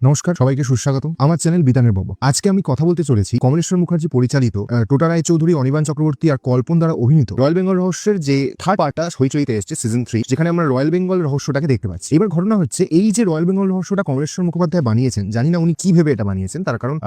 নমস্কার, সবাইকে সুস্বাগত আমার চ্যানেল বিতানের বাবু। আজকে আমি কথা বলতে চলেছি কমলেশ্বর মুখার্জি পরিচালিত টোটা রায়চৌধুরী, অনির্বাণ চক্রবর্তী আর কল্পন দ্বারা অভিনীত রয়্যাল বেঙ্গল রহস্যের যে থার্ড পার্টটা হইচইতে এসেছে সিজন 3, যেখানে আমরা রয়্যাল বেঙ্গল রহস্যটাকে দেখতে পাচ্ছি। এবার ঘটনা হচ্ছে এই যে রয়্যাল বেঙ্গল রহস্যটা কমলেশ্বর মুখোপাধ্যায় বানিয়েছেন, জানি না উনি কি ভেবে এটা বানিয়েছেন, তার কারণ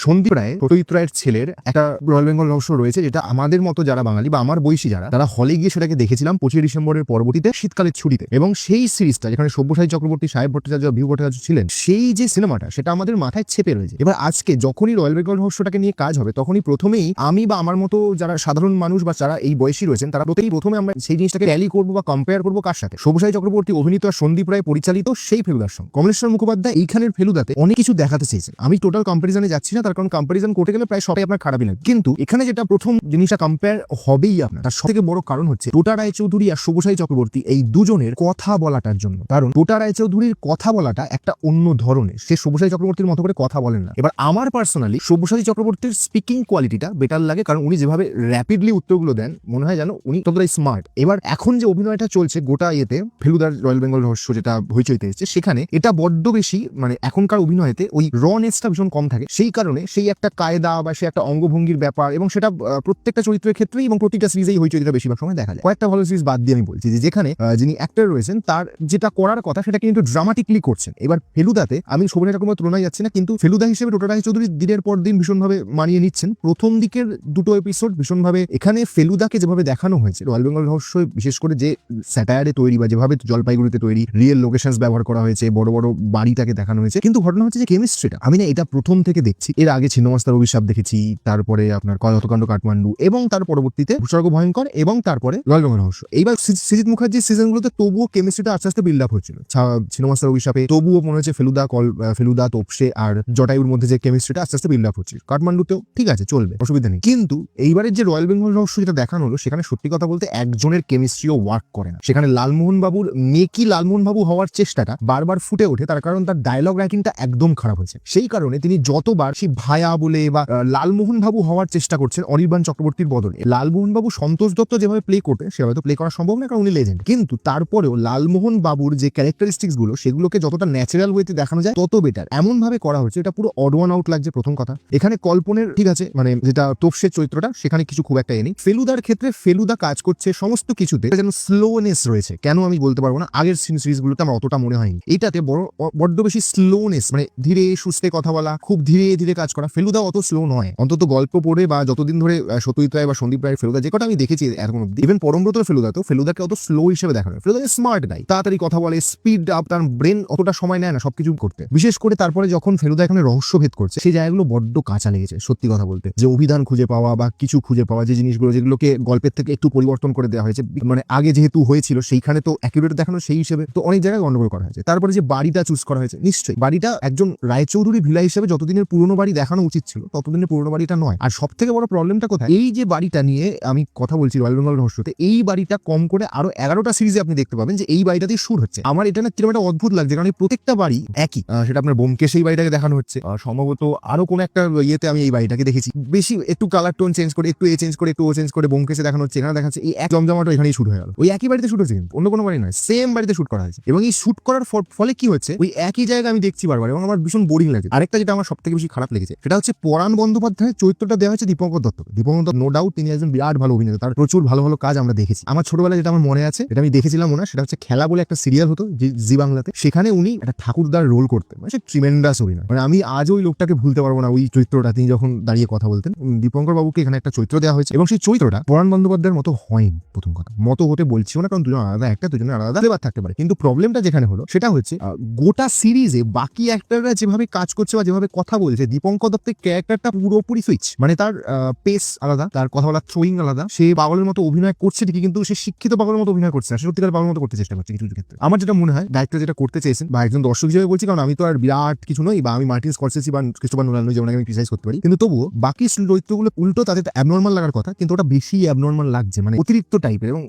সন্দীপ রায়, প্রতীত রায়ের ছেলের একটা রয়্যাল বেঙ্গল রহস্য রয়েছে, যেটা আমাদের মতো যারা বাঙালি বা আমার বয়সী যারা, তারা হলে গিয়ে সেটাকে দেখেছিলাম 25 ডিসেম্বরের পরবর্তীতে শীতকালের ছুটিতে। এবং সেই সিরিজটা যেখানে সব্যসাচী চক্রবর্তী, সাহেব ভট্টাচার্য, ভিউ ভট্টাচার্য ছিলেন, সেই যে সিনেমাটা সেটা আমাদের মাথায় ছেপে রয়েছে। এবার আজকে যখনই রয়্যাল বেঙ্গল রহস্যটাকে নিয়ে কাজ হবে, তখনই প্রথমেই আমি বা আমার মতো যারা সাধারণ মানুষ বা যারা এই বয়সী রয়েছেন, তারা প্রথমে আমরা সেই জিনিসটাকে ট্যালি করবো বা কম্পেয়ার করবো কার সাথে? সব্যসাচী চক্রবর্তী অভিনীত আর সন্দীপ রায় পরিচালিত সেই ফেলুদার সঙ্গে। কমলেশ্বর মুখোপাধ্যায় এইখানের ফেলুদাতে অনেক কিছু দেখাতে চেয়েছেন। আমি টোটাল কম্পারিজনে যাচ্ছি না, তার কারণ কম্পারিজন করতে গেলে প্রায় সবাই আপনার খারাপই লাগে, কিন্তু এখানে যেটা প্রথম জিনিসটা কম্পেয়ার হবেই আপনার, তার সবথেকে বড় কারণ হচ্ছে টোটা রায়চৌধুরী আর সব্যসাচী চক্রবর্তী এই দুজনের কথা বলাটার জন্য। কারণ টোটা রায়চৌধুরীর কথা বলাটা একটা অন্য ধরনের, সে সব্যসাচী চক্রবর্তীর মতো করে কথা বলেন না। এবার আমার পার্সোনালি সব্যসাচী চক্রবর্তীর স্পিকিং কোয়ালিটিটা বেটার লাগে, কারণ উনি যেভাবে র্যাপিডলি উত্তরগুলো দেন, মনে হয় যেন উনি ততটাই স্মার্ট। এবার এখন যে অভিনয়টা চলছে গোটা ইয়েতে, ফেলুদার রয়্যাল বেঙ্গল রহস্য যেটা হইচইতে এসেছে, সেখানে এটা বড্ড বেশি, মানে এখনকার অভিনয়তে ওই রনেসটা ভীষণ কম থাকে। সেই কারণে সেই একটা কায়দা বা সেই একটা অঙ্গভঙ্গির ব্যাপার, এবং সেটা প্রত্যেকটা চরিত্রের ক্ষেত্রেই এবং প্রত্যেকটা সিরিজেই হইচইটা বেশিরভাগ সময় দেখা যায়। কয়েকটা ভালো সিরিজ বাদ দিয়ে আমি বলছি যে যেখানে যিনি অ্যাক্টর রয়েছেন তার যেটা করার কথা সেটা কিন্তু ড্রামাটিকলি করছেন। এবার ফেলুদাতে আমি সব্যসাচী চক্রবর্তীর তুলনায় যাচ্ছি না, কিন্তু ফেলুদা হিসেবে টোটা রায়চৌধুরী দিনের পর দিন ভীষণভাবে মানিয়ে নিচ্ছেন। প্রথম দিকের দুটো এপিসোড ভীষণভাবে এখানে ফেলুদাকে যেভাবে দেখানো হয়েছে রয়্যাল বেঙ্গল রহস্য, বিশেষ করে যে স্যাটায়ারে তৈরি বা যেভাবে জলপাইগুড়িতে তৈরি রিয়েল লোকেশনস ব্যবহার করা হয়েছে, বড় বড় বাড়িটাকে দেখানো হয়েছে, কিন্তু ঘটনা হচ্ছে যে কেমিস্ট্রিটা আমি না এটা প্রথম থেকে দেখছি। এর আগে ছিন্নমস্তার অভিশাপ দেখেছি, তারপরে আপনার কয়তকাণ্ড কাঠমান্ডু, এবং তার পরবর্তীতে ভূস্বর্গ ভয়ঙ্কর, এবং তারপরে রয়্যাল বেঙ্গল রহস্য। এইবার সৃজিত মুখার্জির সিজনগুলোতে তবুও কেমিস্ট্রিটা আস্তে আস্তে বিল্ড আপ হচ্ছিল। ছিন্নমস্তার অভিশাপে তবুও মনে হচ্ছে ফেলুদা তোপসে আর জটায়ুর মধ্যে যে কেমিস্ট্রিটা আস্তে আস্তে বিল্ড আপ হচ্ছে। কাঠমান্ডুতেও ঠিক আছে, চলবে, অসুবিধা নেই। কিন্তু এইবারের যে রয়্যাল বেঙ্গল রহস্য যেটা দেখানো হলো, সেখানে সত্যি কথা বলতে একজনের কেমিস্ট্রিও ওয়ার্ক করে না। সেখানে লালমোহন বাবুর মেকি লালমোহন বাবু হওয়ার চেষ্টাটা বারবার ফুটে ওঠে, তার কারণ তার ডায়লগ রাইটিংটা একদম খারাপ হয়েছে। সেই কারণে তিনি যতবার সেই ভায়া বলে বা লালমোহন বাবু হওয়ার চেষ্টা করছেন অনির্বাণ চক্রবর্তীর বদলে, লালমোহন বাবু সন্তোষ দত্ত যেভাবে প্লে করতে, সেভাবে তো প্লে করা সম্ভব না, কারণ উনি লেজেন্ড। কিন্তু তারপরেও লালমোহন বাবুর যে ক্যারেক্টারিস্টিক্স গুলো, সেগুলোকে যতটা ন্যাচারাল ওয়েতে দেখানো যায় তত বেটার। এমন ভাবে করা হচ্ছে, এটা পুরো অড ওয়ান আউট লাগছে। প্রথম কথা, এখানে কল্পনের ঠিক আছে, মানে যেটা তোপসের চরিত্রটা, সেখানে কিছু খুব একটা নেই। ফেলুদার ক্ষেত্রে ফেলুদা কাজ করছে সমস্ত কিছুতে যেন স্লোনেস রয়েছে। কেন আমি বলতে পারবো না, আগের সিরিজগুলোতে আমার অতটা মনে হয়নি। এইটাতে বড্ড বেশি স্লোনেস, মানে ধীরে সুস্থে কথা বলা, খুব ধীরে ধীরে কাজ করা। ফেলুদা অত স্লো নয়, অন্তত গল্প পড়ে বা যতদিন ধরে সত্যজিৎ রায় বা সন্দীপ রায়ের ফেলুদা যে কটা আমি দেখেছি এখন অব্দি, ইভেন পরমব্রতর ফেলুদাকে অত স্লো হিসেবে দেখানো। ফেলুদা স্মার্ট গাই, তাড়াতাড়ি কথা বলে, স্পিড আপ, তার ব্রেন অতটা সময় নেয় না সবকিছু করতে। বিশেষ করে তারপরে যখন ফেলুদা এখানে রহস্য ভেদ করছে, সেই জায়গাগুলো বড্ড কাঁচা লেগেছে সত্যি কথা বলতে। যে অভিধান খুঁজে পাওয়া বা কিছু খুঁজে পাওয়া, যে জিনিসগুলো যেগুলোকে গল্পের থেকে একটু পরিবর্তন করে দেওয়া হয়েছে, মানে আগে যেহেতু হয়েছিল সেইখানে তো অ্যাকুরেট দেখানো, সেই হিসেবে তো অনেক জায়গায় গন্ডগোল করা হয়েছে। তারপরে যে বাড়িটা চুজ করা হয়েছে, নিশ্চয়ই বাড়িটা একজন রায়চৌধুরী ভিলা হিসেবে যতদিনের পুরনো বাড়ি দেখানো উচিত ছিল, ততদিনের পুরনো বাড়িটা নয়। আর সব থেকে বড় প্রবলেমটা কোথায়, এই যে বাড়িটা নিয়ে আমি কথা বলছি রয়্যাল বেঙ্গল রহস্যতে, এই বাড়িটা কম করে আরো 11টা সিরিজে আপনি দেখতে পাবেন যে এই বাড়িটাতেই শুট হচ্ছে। আমার এটা না কিরকম একটা অদ্ভুত লাগছে, কারণ প্রত্যেকটা বাড়ি একই। সেটা আপনার বোমকেশে এই বাড়িটাকে দেখানো হচ্ছে, সম্ভবত আরো কোন একটা ইয়েতে আমি এই বাড়িটাকে দেখেছি, বেশি একটু কালার টোন চেঞ্জ করে, একটু চেঞ্জ করে, একটু চেঞ্জ করে বোমকেশে দেখানো হচ্ছে, এখানে দেখাচ্ছে এই এক জমজমাটো এখানেই শুট হয়ে গেল। ওই একই বাড়িতে শুট হচ্ছে, কিন্তু অন্য কোনো বাড়ি নয়, সেম বাড়িতে শুট করা হয়েছে। এবং এই শুট করার ফলে কি হচ্ছে, ওই একই জায়গা আমি দেখছি বারবার, এবং আমার ভীষণ বোরিং লাগে। আরেকটা যেটা আমার সব থেকে বেশি খারাপ লেগেছে, সেটা হচ্ছে পরাণ বন্দ্যোপাধ্যায়ের চরিত্রটা দেওয়া হয়েছে দীপঙ্কর দত্ত। দীপঙ্কর দত্ত নো ডাউট তিনি একজন বিরাট ভালো অভিনেতা, তার প্রচুর ভালো ভালো কাজ আমরা দেখেছি। আমার ছোটবেলায় যেটা আমার মনে আছে, এটা আমি দেখেছিলাম ওনা, সেটা হচ্ছে খেলা বলে একটা সিরিয়াল হতো জি বাংলাতে, সেখানে উনি একটা ঠাকুরদার রোল করতেন, মানে সে ট্রিমেন্ডাস অভিনয়। মানে আমি আজও ওই লোকটাকে ভুলতে পারবো না, ওই চরিত্রটা তিনি যখন দাঁড়িয়ে কথা বলতেন। দীপঙ্কর বাবুকে এখানে একটা চরিত্র দেওয়া হয়েছে, এবং সেই চরিত্রটা পরাণ বন্দ্যোপাধ্যায়ের মতো হয়নি। প্রথম কথা, মতো হতে বলছিও না, কারণ দুজন আলাদা একটা, দুজনের আলাদা ফ্লেভার থাকতে পারে, কিন্তু প্রবলেমটা যেখানে হলো সেটা হচ্ছে গোটা সিরিজে বাকি অ্যাক্টররা যেভাবে কাজ করছে বা যেভাবে কথা বলছে, দীপঙ্কর দত্তের ক্যারেক্টারটা পুরোপুরি সুইচ। মানে তার পেস আলাদা, তার কথা বলার থ্রোয়িং আলাদা। সে পাগলের মতো অভিনয় করছে ঠিকই, কিন্তু সে শিক্ষিত পাগলের মতো অভিনয় করছে না, সে সত্যিকার পাগলের মতো করতে চেষ্টা করছে কিছু ক্ষেত্রে। আমার যেটা মনে হয় ডাইরেক্টর যেটা করতে চেয়েছেন, বা একজন দর্শক হিসেবে বলছি, কারণ আমি তো আর বিরাট কিছু নই, বা আমি মার্টিন স্করসেসি বা ক্রিস্টোফার নোলান নই, যেমন আমি ক্রিটিসাইজ করতে পারি, কিন্তু তবুও বাকি চরিত্রগুলো উল্টো তাদের অ্যাবনর্মাল লাগার কথা, কিন্তু ওটা বেশি অ্যাবনর্মাল লাগছে, মানে অতিরিক্ত টাইপের, এবং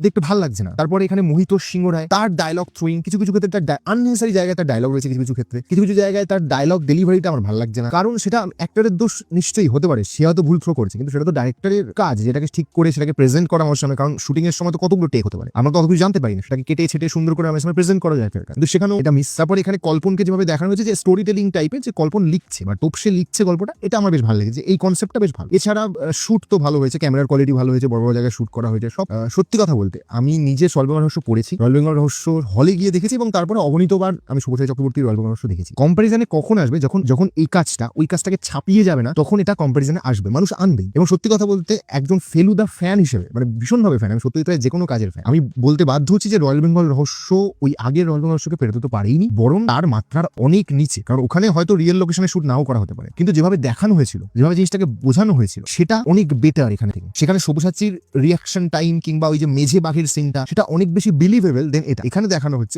দেখতে ভালো লাগছে না। তারপরে এখানে মোহিত সিংহ রায়, তার ডায়লগ থ্রোয়িং, কিছু কিছু ক্ষেত্রে তার আননেসেসারি জায়গায় তার ডায়লগ রয়েছে, কিছু কিছু ক্ষেত্রে কিছু কিছু জায়গায় তার ডায়লগ ডেলিভারিটা আমার ভালো লাগছে না। কারণ সেটা অ্যাক্টরের দোষ নিশ্চয়ই হতে পারে, সে হয়তো ভুল থ্রো করেছে, কিন্তু সেটা তো ডাইরেক্টরের কাজ যেটাকে ঠিক করে সেটাকে প্রেজেন্ট করা আমার সামনে। কারণ শুটিং এর সময় তো কতগুলো টেক হতে পারে, আমরা তো অত কিছু জানতে পারি না, সেটাকে কেটে ছেটে সুন্দর করে আমার সামনে প্রেজেন্ট করা যায়, কিন্তু সেখানেও এটা মিস। তারপরে এখানে কল্পনকে যেভাবে দেখানো হয়েছে যে স্টোরি টেলিং টাইপের, যে কল্পন লিখছে বা টোপসে লিখছে গল্পটা, এটা আমার বেশ ভালো লেগেছে, এই কনসেপ্টটা বেশ ভালো। এছাড়া শুট তো ভালো হয়েছে, ক্যামেরার কোয়ালিটি ভালো হয়েছে, বড় বড় জায়গায় শুট করা হয়েছে সব। সত্যি কথা বলতে আমি নিজে রয়্যাল বেঙ্গল রহস্য পড়েছি, রয়্যাল বেঙ্গল রহস্য হলে গিয়ে দেখেছি, এবং তারপরে অগণিতবার আমি শুভসাচী চক্রবর্তীর রয়্যাল বেঙ্গল রহস্য দেখেছি। কম্পারিজনে কখন আসবে, যখন যখন এই কাজটা ওই কাজটাকে ছাপিয়ে যাবে না, তখন এটা কম্পারিজনে আসবে, মানুষ আনবেই। এবং সত্যি কথা বলতে একজন ফেলুদা ফ্যান হিসেবে, মানে ভীষণভাবে ফ্যান, আমি সত্যি যে কোনো কাজের ফ্যান, আমি বলতে বাধ্য হচ্ছি যে রয়্যাল বেঙ্গল রহস্য ওই আগের রয়্যাল বেঙ্গল রহস্যকে পেরোতে তো পারেইনি, বরং তার মাত্রার অনেক নিচে। কারণ ওখানে হয়তো রিয়েল লোকেশনে শুট নাও করা হতে পারে, কিন্তু যেভাবে দেখানো হয়েছিল, যেভাবে জিনিসটাকে বোঝানো হয়েছিল, সেটা অনেক বেটার এখানে থেকে। সেখানে সব্যসাচীর রিয়াকশন টাইম কিংবা ওই যে মেঝে বাঘের সিনটা, সেটা অনেক বেশি বিলিভেবল দেন এটা। এখানে দেখানো হচ্ছে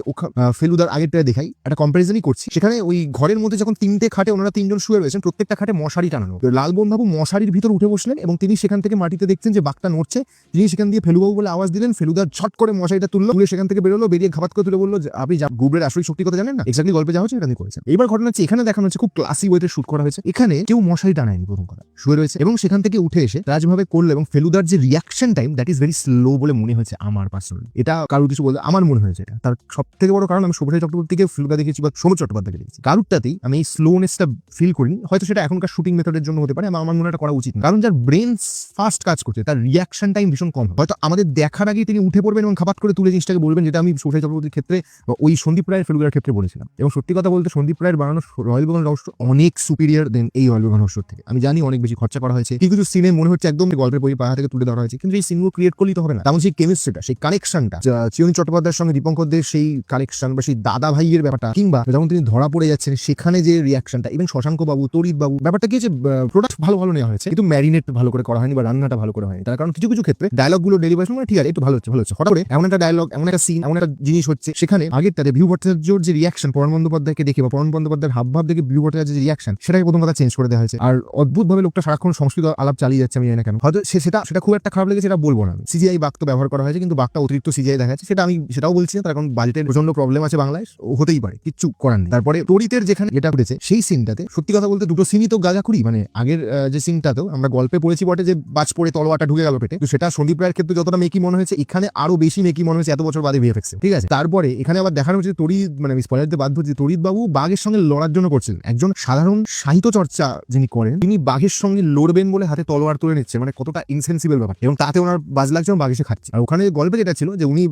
ফেলুদার আগেরটা দেখাই, একটা কম্পারিজনই করছি। সেখানে ওই ঘরের মধ্যে যখন 3টে খাটে ওনারা 3জন শুয়ে রয়েছেন, প্রত্যেকটা খাটে মশারি টানানো। লালবন বাবু মশারির ভিতর উঠে বসলেন এবং তিনি সেখান থেকে মাটিতে দেখছেন যে বাঘটা নড়ছে। তিনি সেখান দিয়ে ফেলুবাবু বলে আওয়াজ দিলেন, ফেলুদার ছট করে মশারিটা তুললো, তুলে সেখান থেকে বেরোলো, বেরিয়ে ঘাপাত করে তুলে বললো যে আপনি গুবরের আসল শক্তি কথা জানেন না, এক্স্যাক্টলি গল্পে যা হচ্ছে এটা নিয়ে করেছেন। এইবার ঘটনা হচ্ছে এখানে দেখানো হচ্ছে খুব ক্লাসি ওয়েতে শুট করা হয়েছে। এখানে কেউ মশারি টানায়নি, প্রথম কথা শুয়ে রয়েছে এবং সেখান থেকে উঠে এসে রাজভাবে করলো, এবং ফেলুদার যে reaction time that is very slow বলে মনে হয়েছে আমার পার্সোনালি। এটা কারোর কিছু বলতে আমার মনে হয়েছে এটা তার সব থেকে বড় কারণ, আমি শুভসাচী চক্রবর্তীকে ফেলুদা দেখেছি বা সৌম্য চট্টোপাধ্যায়কে দেখেছি, কারোরটাতেই আমি এই স্লোনেসটা ফিল করিনি। হয়তো সেটা এখনকার শুটিং মেথডের জন্য হতে পারে, আমার মনে হয় করা উচিত না। কারণ যার ব্রেন ফাস্ট কাজ করছে তার রিয়াকশন টাইম ভীষণ কম। হয়তো আমাদের দেখার আগেই তিনি উঠে পড়বেন এবং খাপাত করে তুলে জিনিসটাকে বলবেন, যেটা আমি শুভসাচী চক্রবর্তীর ক্ষেত্রে ওই সন্দীপ রায়ের ফেলুদার ক্ষেত্রে বলেছিলাম। এবং সত্যি কথা বলতে সন্দীপ রায়ের বানানো রয়্যাল বেঙ্গল রহস্য অনেক সুপিরিয়র দেন এই রয়্যাল বেঙ্গল রহস্য থেকে। আমি জানি অনেক বেশি খরচা করা হয়েছে, কিছু সিনে মনে হচ্ছে একদম গল্পের বই পাড়া থেকে তুলে দেওয়া হয়েছে, কিন্তু এই সিনগুলো ক্রিয়েট করলেই তো হবে না। তেমন সেই কেমিস্ট্রিটা, সেই কানেকশনটা, চিরঞ্জিত চট্টোপাধ্যায়ের সঙ্গে দীপঙ্করদের সেই কানেকশন বা সেই দাদা ভাইয়ের ব্যাপারটা, কিংবা যখন তিনি ধরা পড়ে যাচ্ছেন সেখানে যে রিয়াকশনটা, এবং শশাঙ্ক বাবু, তরিত বাবু, ব্যাপারটা কি যে প্রোডাক্ট ভালো ভালো নেওয়া হয়েছে, কিন্তু ম্যারিনেট ভালো করে করা হয়নি বা রান্নাটা ভালো করে হয়নি। তার কারণ কিছু কিছু ক্ষেত্রে ডায়লগ গুলো ডেলিভারেশন মানে ঠিক আছে, একটু ভালো হচ্ছে হঠাৎ করে এমন একটা ডায়লগ, এমন একটা সিন, এমন একটা জিনিস হচ্ছে, সেখানে আগের তাদের ভিউ ভট্টাচার্যর যে রিয়াকশন পরম বন্দ্যোপাধ্যায়কে দেখে বা পরম বন্দ্যোপাধ্যায়ের হাবভাব দেখে ভিউ ভট্টাচার্যের যে রিয়াকশন, সেটাকে প্রথম কথা চেঞ্জ করে দেওয়া হয়েছে। আর অদ্ভুত ভাবে লোকটা সারাক্ষণ সংস্কৃত আলাপ চালিয়ে যাচ্ছে, আমি জানি না কেন। হয়তো সেটা খুব একটা খারাপ লেগেছে, এটা বলবো না। সিজিআই বাঘ তো ব্যবহার করা হয়েছে, কিন্তু বাঘটা অতিরিক্ত সিজিআই দেখা যাচ্ছে, সেটা আমি সেটাও বলছি না, তার কারণ বাজেটের প্রচন্ড প্রবলেম আছে বাংলায়, হতেই পারে, কিচ্ছু করার নেই। তারপরে তরিতের যেখানে যেটা ঘটেছে সেই সিনটাতে সত্যি কথা বলতে দুটো সিনই তো গাঁজাখুরি। মানে আগের যে সিনটাতেও আমরা গল্পে পড়েছি বটে যে বাজ পড়ে তলোয়ারটা ঢুকে গেল পেটে, তো সেটা সন্দীপ রায়ের ক্ষেত্রে যতটা মেকি মনে হয়েছে, এখানে আরো বেশি মেকি মনে হয়েছে এত বছর বাদে ভিএফএক্স। ঠিক আছে, তারপরে এখানে আবার দেখানো হচ্ছে তরিত, মানে আমি স্পয়লার দিতে বাধ্য হচ্ছি, তরিত বাবু বাঘের সঙ্গে লড়ার জন্য করছিলেন। একজন সাধারণ সাহিত্য চর্চা যিনি করেন, তিনি বাঘের সঙ্গে লড়বেন বলে হাতে তলোয়ার তুলে নিচ্ছে, মানে কতটা ইনসেন্সিবল ব্যাপার। এবং তাতে ওনার বাজ লাগছে এবং বাঘ এসে খাচ্ছে। আর ওখানে গল্পে যেটা ছিল যে উনি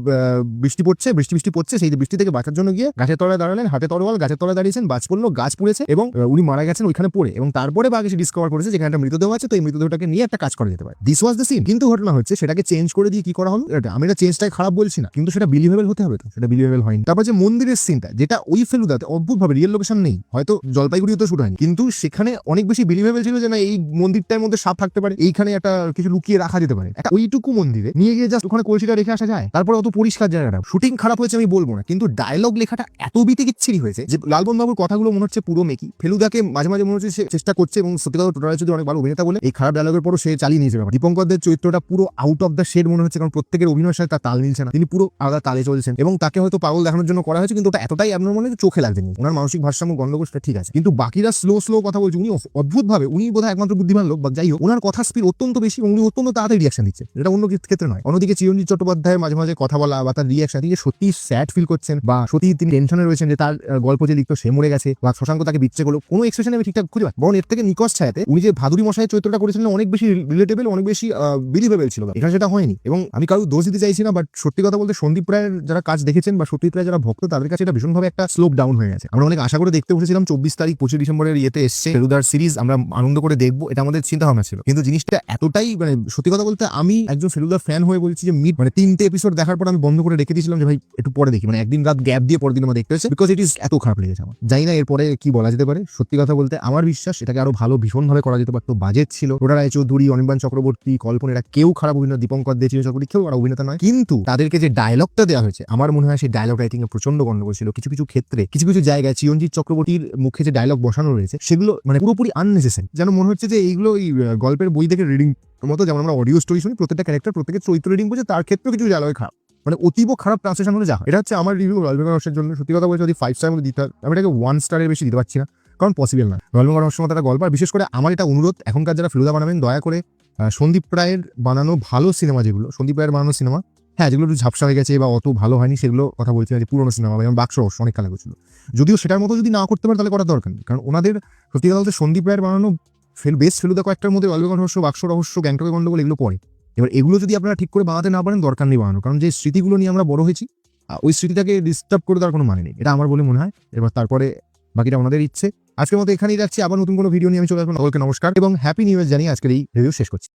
বৃষ্টি পড়ছে, সেই বৃষ্টি থেকে বাঁচার জন্য গিয়ে গাছের তলায় দাঁড়ালেন, হাতে তরোয়াল, গাছের তলায় দাঁড়িয়েছেন, বাজ পড়লো, গাছ পুড়েছে এবং উনি মারা গেছেন ওইখানে পড়ে। এবং তারপরে বাঘ এসে ডিসকভার করেছে যেখানে একটা মৃতদেহ আছে, তো এই মৃতদেহটাকে নিয়ে একটা কাজ করা যেতে পারে। This was the scene. কিন্তু ঘটনা হচ্ছে সেটাকে চেঞ্জ করে দিয়ে কি করা হলো, আমি এটা চেঞ্জটাই খারাপ বলছি না, কিন্তু সেটা বিলিভেবল হতে হবে, তো সেটা বিলিভেবল হয়নি। তারপর যে মন্দিরের সিনটা, যেটা ওই ফেলুদাতে অদ্ভুতভাবে রিয়েল লোকেশন নেই, হয়তো জলপাইগুড়িতে শুট হয়নি, কিন্তু সেখানে অনেক বেশি বিলিভেবল ছিল যে না এই মন্দিরটার মধ্যে সাপ থাকতে পারে, এইখানে একটা কিছু লুকিয়ে রাখা যেতে পারে। একটা ওইটুকু মন্দিরে নিয়ে গিয়ে জাস্ট ওখানে কলসিটা রেখে আসা যায়। তারপরে অত পরিষ্কার জায়গাটা, শুটিং খারাপ হয়েছে আমি বলবো না, কিন্তু ডায়লগ লেখাটা এত বিতিকিচ্ছিরি হয়েছে যে লালবন বাবুর কথাগুলো মনে হচ্ছে পুরো মেকি। ফেলুদাকে মাঝে মাঝে মনে হচ্ছে সে চেষ্টা করছে, এবং সত্যি কথা টোটাল যদি অনেক ভালো অভিনেতা বলে এই খারাপ ডায়লগের পরও সে চালিয়ে নিয়েছে ব্যাপার। দীপঙ্করদের চরিত্রটা পুরো আউট অফ দ্য শেড মনে হচ্ছে, কারণ প্রত্যেকের অভিনয়ের সাথে তার তাল মিলছে না, তিনি পুরো আলাদা তালে চলছেন, এবং তাকে হয়তো পাগল দেখানোর জন্য করা হয়েছে, কিন্তু ওটা এতটাই অ্যাবনরমাল যে চোখে লাগছেনি। ওনার মানসিক ভারসাম্য গন্ডগোল সেটা ঠিক আছে, কিন্তু বাকিরা স্লো কথা বলছে, উনি অদ্ভুত ভাবে, উনি বোধহয় একমাত্র বুদ্ধিমান লোক, বা যাই হোক, ওনার কথা স্পিড অত্যন্ত বেশি এবং উনি অত্যন্ত তাড়াতাড়ি রিয়াকশন দিচ্ছে, এটা অন্য ক্ষেত্রে নয়। অন্যদিকে চিরঞ্জিত চট্টোপাধ্যায় মাঝে মাঝে কথা বলা বা তার রিয়াকশন দিয়ে সত্যি স্যাড ফিল করছেন, বা সত্যি তিনি টেনশনে রয়েছেন যে তার গল্প যে লিখতো সে মরে গেছে, বা শশাঙ্ক তাকে বিচ্ছে করলো, কোনো এক্সপ্রেশন আমি ঠিকঠাক খুঁজে পাই। বরং এর থেকে নিকশ ছায়াতে উনি যে ভাদুরী মশাইয়ের চরিত্রটা করেছিলেন অনেক বেশি রিলেটেবল, অনেক বেশি বিলিভেবল ছিল, এখানে সেটা হয়নি। এবং আমি কারো দোষ দিতে চাইছি না, বাট সত্যি কথা বলতে সন্দীপ রায়ের যারা কাজ দেখেছেন বা সত্যজিৎ রায় যারা ভক্ত, তাদের কাছে এটা ভীষণভাবে একটা স্লোপ ডাউন হয়ে গেছে। আমরা অনেক আশা করে দেখতে বসেছিলাম 24 তারিখ 25 ডিসেম্বরের ইয়েতে এসছে ফেলুদার সিরিজ, আমরা আনন্দ করে দেখবো, এটা আমাদের চিন্তা ভাবনা ছিল, কিন্তু জিনিসটা এতটাই, মানে সত্যি কথা বলতে আমি একজন ফেলুদার ফ্যান হয়ে বলছি যে মানে 3টে এপিসোড দেখার পর আমি বন্ধ করে রেখে দিয়েছিলাম যে ভাই একটু পরে দেখি, মানে একদিন রাত গ্যাপ দিয়ে পরের দিন আমার দেখতে হয়েছে, বিকজ ইট ইজ এত খারাপ লেগেছে আমার। জানি না এরপরে কি বলা যেতে পারে। সত্যি কথা বলতে আমার বিশ্বাস এটাকে আরো ভালো ভীষণভাবে করা যেতে পারতো, বাজেট ছিল। টোটা রায়চৌধুরী, অনির্বাণ চক্রবর্তী, কল্পন, এরা কেউ খারাপ অভিনেতা, দীপঙ্কর দে, চিরঞ্জিত চক্রবর্তী কেউ আর অভিনেতা নয়, কিন্তু তাদেরকে যে ডায়লগটা দেওয়া হয়েছে আমার মনে হয় সেই ডায়লগ রাইটিং এ প্রচন্ড গন্ডগোল ছিল। কিছু কিছু ক্ষেত্রে কিছু জায়গায় চিরঞ্জিত চক্রবর্তীর মুখে যে ডায়লগ বসানো রয়েছে সেগুলো মানে পুরোপুরি আননেসেসারি, যেন মনে হচ্ছে যে এইগুলো এই গল্পের বই থেকে রিডিং মতো, যেমন আমরা অডিও স্টোরি শুনি প্রত্যেকটা ক্যারেক্টার প্রত্যেকের চরিত্র রিডিং করছে, তার ক্ষেত্রে কিছু ডায়লগ খারাপ, মানে অতীব খারাপ ট্রান্সলেশন হলে যা। এটা হচ্ছে আমার রিভিউ রয়্যাল বেঙ্গল রহস্যের জন্য। সত্যি কথা বলছি যদি 5 স্টারের মধ্যে দিতে হয়, আমি এটাকে 1 স্টারের বেশি দিতে পারছি না, কারণ পসিবল না। রয়্যাল বেঙ্গল রহস্য মতো একটা গল্প। আর বিশেষ করে আমার এটা অনুরোধ, এখনকার যারা ফেলুদা বানাবেন দয়া করে সন্দীপ রায়ের বানানো ভালো সিনেমা, যেগুলো সন্দীপ রায়ের বানানো সিনেমা হ্যাঁ, যেগুলো একটু ঝাপসা হয়ে গেছে বা অত ভালো হয়নি সেগুলো কথা বলছি না, যে পুরোনো সিনেমা যেমন বাক্স রহস্য অনেক কালে হয়েছিল। যদিও সেটার মতো যদি না করতে পারে তাহলে করার দরকার নেই, কারণ ওনাদের সত্যি কথা বলতে সন্দীপ রায়ের বানানো বেস্ট ফেলুদা কয়েকটার মধ্যে রয়্যাল বেঙ্গল রহস্য, বাক্স রহস্য, গ্যাংটকের গন্ডগোল এগুলো পড়ে। এবার এগুলো যদি আপনারা ঠিক করে বানাতে না পারেন দরকার নেই বানানো, কারণ যে স্মৃতিগুলো নিয়ে আমরা বড় হয়েছি ওই স্মৃতিটাকে ডিস্টার্ব করে দেওয়ার কোনো মানে নেই, এটা আমার বলে মনে হয়। এবার তারপরে বাকিটা ওনাদের ইচ্ছে। আজকের মতো এখানেই যাচ্ছি, আবার নতুন কোনো ভিডিও নিয়ে আমি চলে আসবো। সকলকে নমস্কার এবং হ্যাপি নিউ ইয়ার জানিয়ে আজকের এই রিভিউ শেষ করছি।